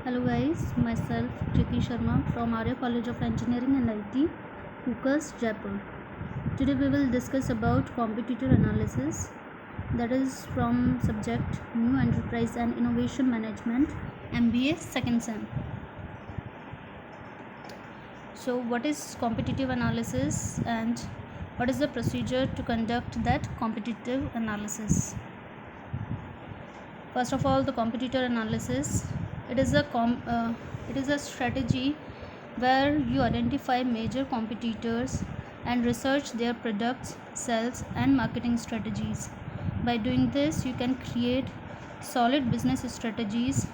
Hello guys, myself Kriti Sharma from Arya College of Engineering and IT, Hookers, Jaipur. Today we will discuss about competitor analysis, that is from subject New Enterprise and Innovation Management, MBA second sem. So what is competitive analysis and what is the procedure to conduct that competitive analysis? First of all, the competitor analysis, it is a strategy where you identify major competitors and research their products, sales and marketing strategies. By doing this, you can create solid business strategies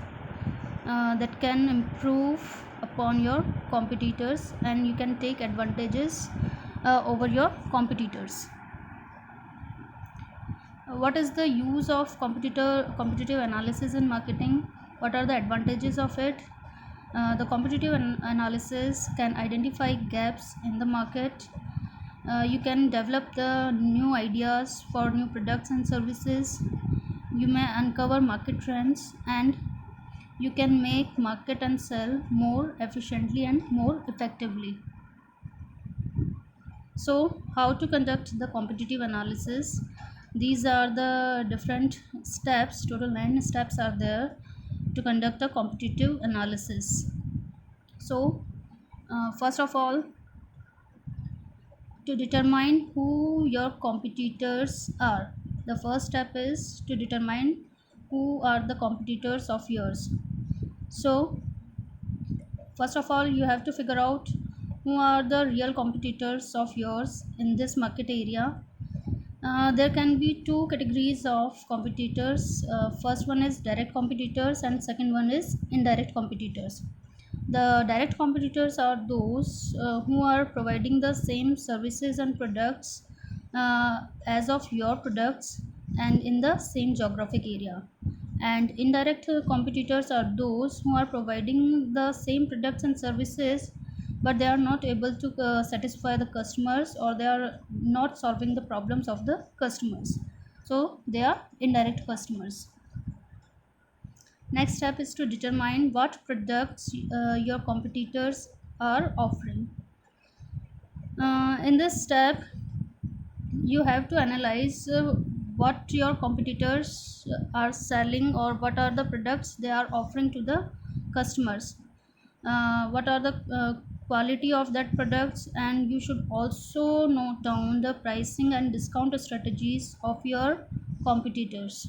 that can improve upon your competitors, and you can take advantages over your competitors. What is the use of competitive analysis in marketing? What are the advantages of it? The competitive analysis can identify gaps in the market. You can develop the new ideas for new products and services. You may uncover market trends, and you can make market and sell more efficiently and more effectively. So how to conduct the competitive analysis? These are the different steps. Total 9 steps are there to conduct a competitive analysis. So first of all, to determine who your competitors are, the first step is to determine who are the competitors of yours. So first of all, you have to figure out who are the real competitors of yours in this market area. There can be two categories of competitors. First one is direct competitors and second one is indirect competitors. The direct competitors are those who are providing the same services and products as of your products and in the same geographic area. And indirect competitors are those who are providing the same products and services, but they are not able to satisfy the customers, or they are not solving the problems of the customers, so they are indirect customers. Next step is to determine what products your competitors are offering. In this step, you have to analyze what your competitors are selling, or what are the products they are offering to the customers, what are the quality of that products, and you should also note down the pricing and discount strategies of your competitors.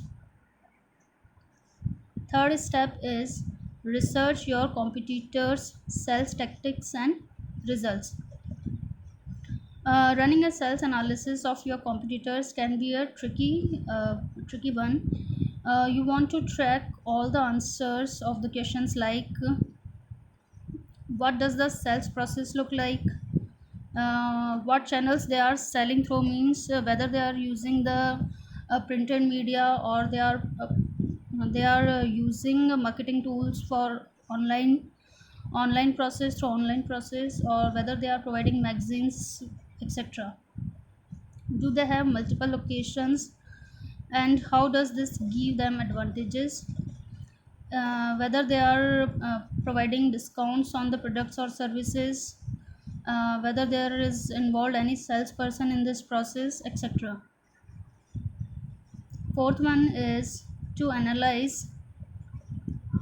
Third step is research your competitors sales tactics and results. Running a sales analysis of your competitors can be a tricky one. You want to track all the answers of the questions like what does the sales process look like, what channels they are selling through, means whether they are using the printed media, or they are using marketing tools for online process through online process, or whether they are providing magazines, etc. Do they have multiple locations, and how does this give them advantages? Whether they are providing discounts on the products or services, whether there is involved any salesperson in this process, etc. Fourth one is to analyze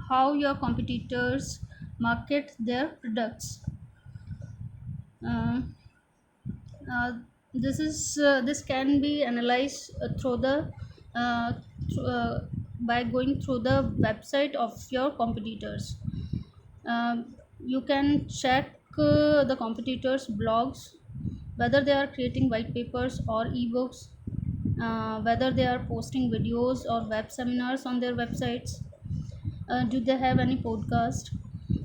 how your competitors market their products. Uh, uh, this can be analyzed through the through, by going through the website of your competitors. You can check the competitors blogs, whether they are creating white papers or ebooks, whether they are posting videos or web seminars on their websites, do they have any podcast,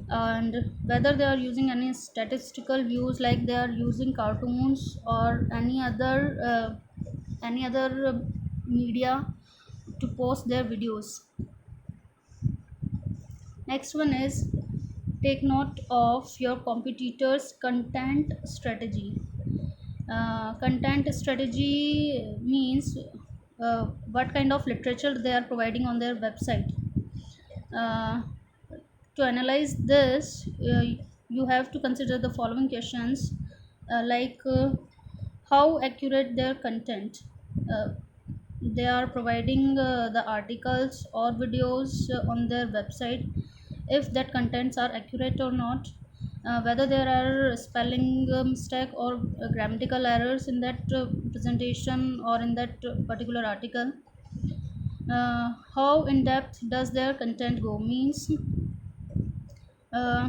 and whether they are using any statistical views, like they are using cartoons or any other media to post their videos. Next one is take note of your competitors content strategy. Content strategy means what kind of literature they are providing on their website. uh, To analyze this, you have to consider the following questions, how accurate their content. Uh, they are providing the articles or videos on their website, if that contents are accurate or not, whether there are spelling mistake or grammatical errors in that presentation or in that particular article. How in depth does their content go, means uh,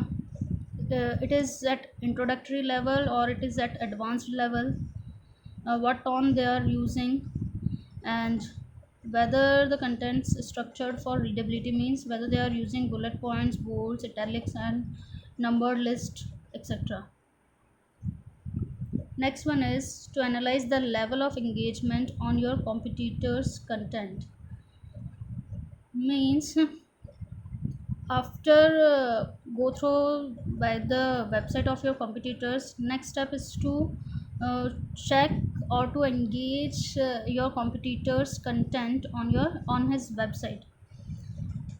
it is at introductory level or it is at advanced level, what tone they are using, and whether the contents structured for readability, means whether they are using bullet points, bolds, italics, and numbered list, etc. Next one is to analyze the level of engagement on your competitors content, means after go through by the website of your competitors, next step is to check or to engage your competitors content on his website.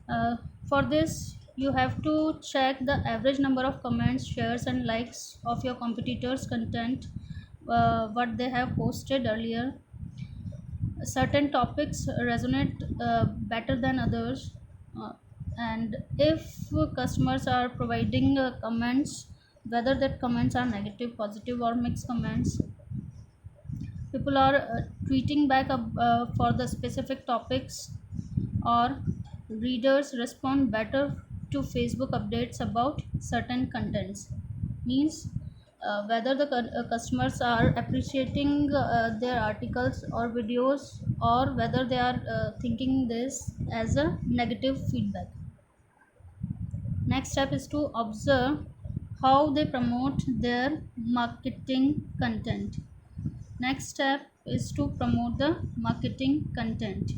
uh, for this you have to check the average number of comments, shares, and likes of your competitors content, what they have posted earlier. Certain topics resonate better than others, uh, and if customers are providing comments, whether that comments are negative, positive, or mixed comments, people are tweeting back for the specific topics, or readers respond better to Facebook updates about certain contents, means whether the customers are appreciating their articles or videos, or whether they are thinking this as a negative feedback. Next step is to observe how they promote their marketing content. Next step is to promote the marketing content.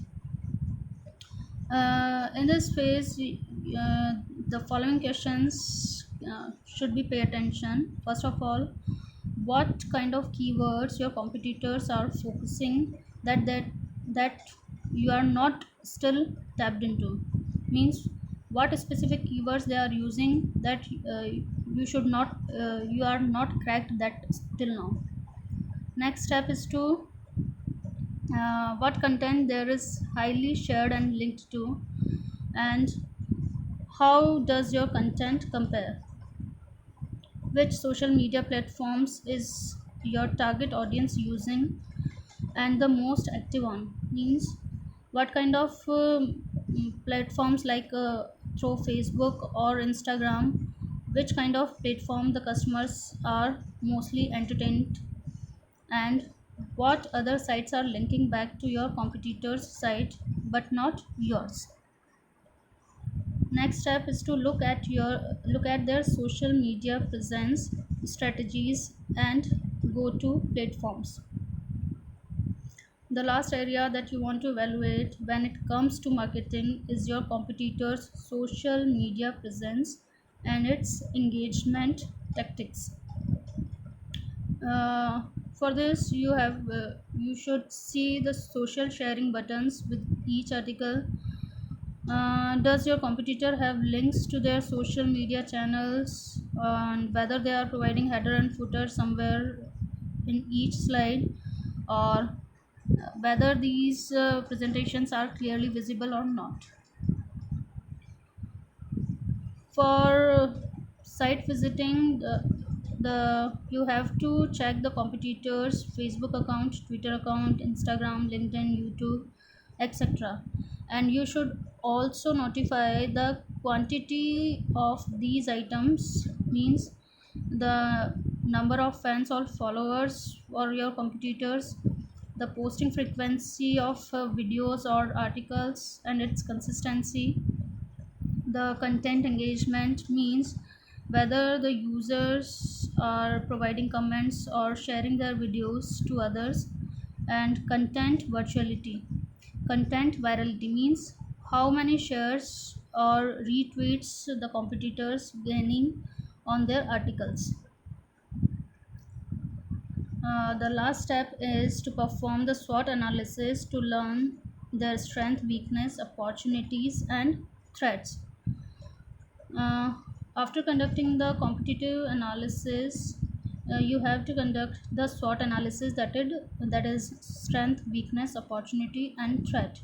In this phase, the following questions should be pay attention. First of all, what kind of keywords your competitors are focusing, that you are not still tapped into, means what specific keywords they are using that you are not cracked that till now. Next step is to what content there is highly shared and linked to, and how does your content compare, which social media platforms is your target audience using and the most active on, means what kind of platforms, through Facebook or Instagram, which kind of platform the customers are mostly entertained, and what other sites are linking back to your competitors site but not yours. Next step is to look at their social media presence, strategies, and go to platforms. The last area that you want to evaluate when it comes to marketing is your competitors social media presence and its engagement tactics. uh, for this you should see the social sharing buttons with each article. Does your competitor have links to their social media channels, and whether they are providing header and footer somewhere in each slide, or whether these presentations are clearly visible or not? For site visiting, you have to check the competitors Facebook account, Twitter account, Instagram, LinkedIn, YouTube, etc. And you should also notify the quantity of these items, means the number of fans or followers for your competitors, the posting frequency of videos or articles and its consistency, the content engagement, means whether the users are providing comments or sharing their videos to others, and content virality, means how many shares or retweets the competitors gaining on their articles. The last step is to perform the SWOT analysis to learn their strength, weakness, opportunities, and threats. Uh, After conducting the competitive analysis, you have to conduct the SWOT analysis, that is strength, weakness, opportunity, and threat.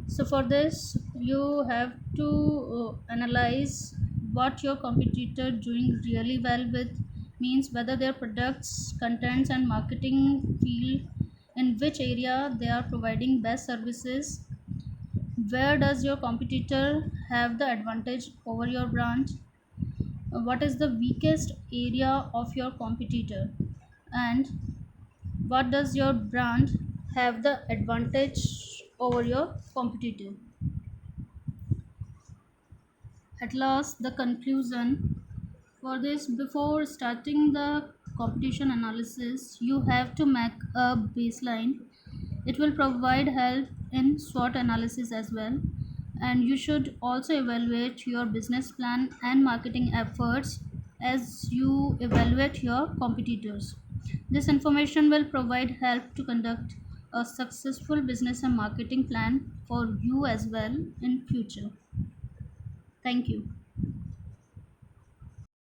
So for this, you have to analyze what your competitor doing really well with, means whether their products, contents, and marketing field, in which area they are providing best services, where does your competitor have the advantage over your brand, what is the weakest area of your competitor, and what does your brand have the advantage over your competitor. At last, the conclusion for this: before starting the competition analysis, you have to make a baseline. It will provide help in SWOT analysis as well. And you should also evaluate your business plan and marketing efforts as you evaluate your competitors. This information will provide help to conduct a successful business and marketing plan for you as well in future. Thank you.